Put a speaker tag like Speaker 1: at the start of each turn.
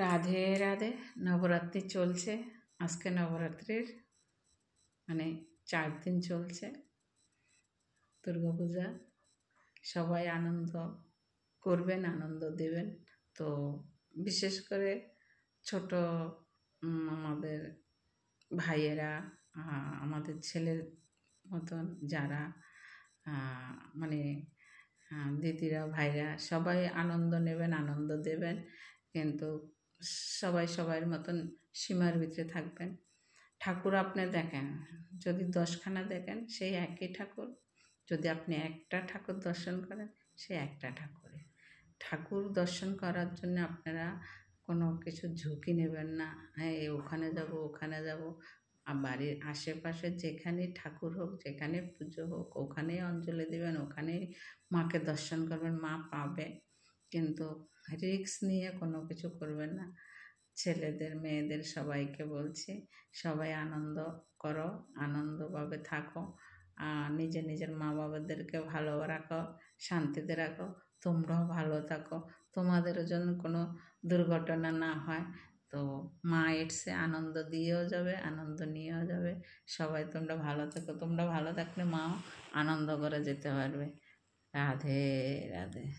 Speaker 1: রাধে রাধে। নবরাত্রি চলছে। আজকে নবরাত্রির 4 দিন চলছে দুর্গাপূজা। সবাই আনন্দ করবেন, আনন্দ দেবেন। তো বিশেষ করে ছোট আমাদের ভাইয়েরা, আমাদের ছেলের মতন যারা মানে দিদিরা, ভাইরা সবাই আনন্দ নেবেন, আনন্দ দেবেন, কিন্তু সবাই সবার মতন সীমার ভিতরে থাকবেন। ঠাকুর আপনি দেখেন, যদি 10খানা দেখেন সেই একই ঠাকুর, যদি আপনি একটা ঠাকুর দর্শন করেন সেই একটা ঠাকুরে। ঠাকুর দর্শন করার জন্য আপনারা কোনো কিছু ঝুঁকি নেবেন না, হ্যাঁ ওখানে যাব ওখানে যাব। বাড়ির আশেপাশে যেখানে ঠাকুর হোক, যেখানে পুজো হোক, ওখানেই অঞ্জলি দেবেন, ওখানেই মাকে দর্শন করবেন, মা পাবে। কিন্তু রিস্ক নিয়ে কোনো কিছু করবেন না। ছেলেদের, মেয়েদের সবাইকে বলছি, সবাই আনন্দ করো, আনন্দভাবে থাকো, নিজের নিজের মা বাবাদেরকে ভালো রাখো, শান্তিতে রাখো, তোমরাও ভালো থাকো, তোমাদেরও জন্য কোনো দুর্ঘটনা না হয়। তো মা এসে আনন্দ দিয়েও যাবে, আনন্দ নিয়েও যাবে। সবাই তোমরা ভালো থেকো, তোমরা ভালো থাকলে মাও আনন্দ করে যেতে পারবে। রাধে রাধে।